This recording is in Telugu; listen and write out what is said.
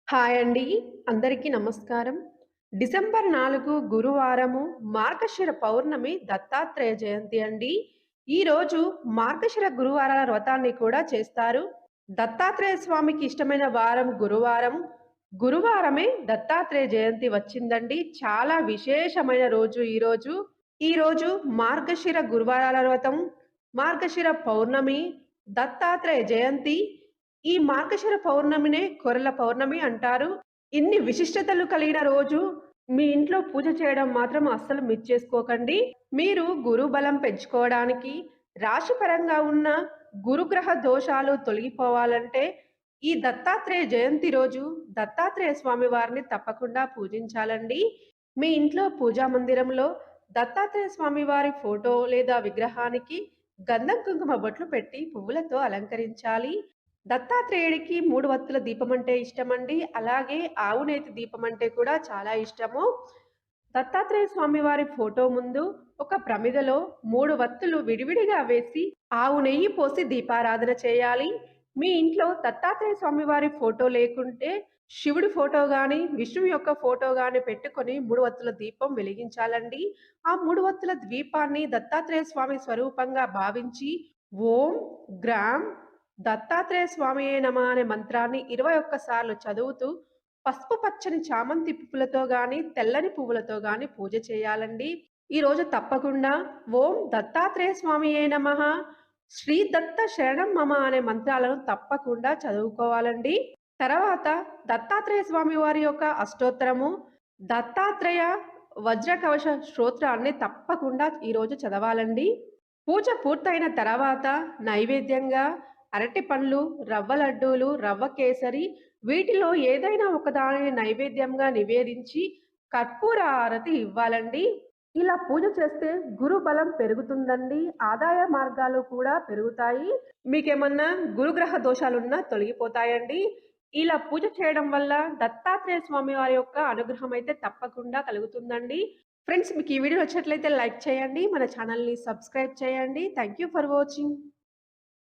హాయ్ అండి. అందరికీ నమస్కారం. డిసెంబర్ 4 గురువారము మార్గశిర పౌర్ణమి దత్తాత్రేయ జయంతి అండి. ఈరోజు మార్గశిర గురువారాల వ్రతాన్ని కూడా చేస్తారు. దత్తాత్రేయ స్వామికి ఇష్టమైన వారం గురువారం. గురువారమే దత్తాత్రేయ జయంతి వచ్చిందండి. చాలా విశేషమైన రోజు ఈరోజు. ఈరోజు మార్గశిర గురువారాల వ్రతం, మార్గశిర పౌర్ణమి, దత్తాత్రేయ జయంతి. ఈ మార్గశిర పౌర్ణమినే కొర్రల పౌర్ణమి అంటారు. ఇన్ని విశిష్టతలు కలిగిన రోజు మీ ఇంట్లో పూజ చేయడం మాత్రం అస్సలు మిస్ చేసుకోకండి. మీరు గురు బలం పెంచుకోవడానికి, రాశిపరంగా ఉన్న గురుగ్రహ దోషాలు తొలగిపోవాలంటే ఈ దత్తాత్రేయ జయంతి రోజు దత్తాత్రేయ స్వామి వారిని తప్పకుండా పూజించాలండి. మీ ఇంట్లో పూజా మందిరంలో దత్తాత్రేయ స్వామి వారి ఫోటో లేదా విగ్రహానికి గంధం కుంకుమ బొట్లు పెట్టి పువ్వులతో అలంకరించాలి. దత్తాత్రేయుడికి 3 వత్తుల దీపం అంటే ఇష్టమండి. అలాగే ఆవు నేతి దీపం అంటే కూడా చాలా ఇష్టము. దత్తాత్రేయ స్వామి వారి ఫోటో ముందు ఒక ప్రమిదలో 3 వత్తులు విడివిడిగా వేసి ఆవు నెయ్యి పోసి దీపారాధన చేయాలి. మీ ఇంట్లో దత్తాత్రేయ స్వామి వారి ఫోటో లేకుంటే శివుడి ఫోటో గాని, విష్ణువు యొక్క ఫోటో గాని పెట్టుకొని 3 వత్తుల దీపం వెలిగించాలండి. ఆ 3 వత్తుల దీపాన్ని దత్తాత్రేయ స్వామి స్వరూపంగా భావించి ఓం గ్రాం దత్తాత్రేయ స్వామియే నమః అనే మంత్రాన్ని 21 సార్లు చదువుతూ పసుపు పచ్చని చామంతి పువ్వులతో గాని, తెల్లని పువ్వులతో గాని పూజ చేయాలండి. ఈరోజు తప్పకుండా ఓం దత్తాత్రేయ స్వామియే నమః, శ్రీ దత్త శరణం మమ అనే మంత్రాలను తప్పకుండా చదువుకోవాలండి. తర్వాత దత్తాత్రేయ స్వామి వారి యొక్క అష్టోత్తరము, దత్తాత్రేయ వజ్ర కవచ స్తోత్రాన్ని తప్పకుండా ఈరోజు చదవాలండి. పూజ పూర్తయిన తర్వాత నైవేద్యంగా అరటి పండ్లు, రవ్వ లడ్డూలు, రవ్వ కేసరి వీటిలో ఏదైనా ఒకదానిని నైవేద్యంగా నివేదించి కర్పూర హారతి ఇవ్వాలండి. ఇలా పూజ చేస్తే గురు బలం పెరుగుతుందండి. ఆదాయ మార్గాలు కూడా పెరుగుతాయి. మీకేమన్నా గురుగ్రహ దోషాలున్నా తొలగిపోతాయండి. ఇలా పూజ చేయడం వల్ల దత్తాత్రేయ స్వామి వారి యొక్క అనుగ్రహం అయితే తప్పకుండా కలుగుతుందండి. ఫ్రెండ్స్, మీకు ఈ వీడియో నచ్చినట్లయితే లైక్ చేయండి. మన ఛానల్‌ని సబ్స్క్రైబ్ చేయండి. Thank you for watching.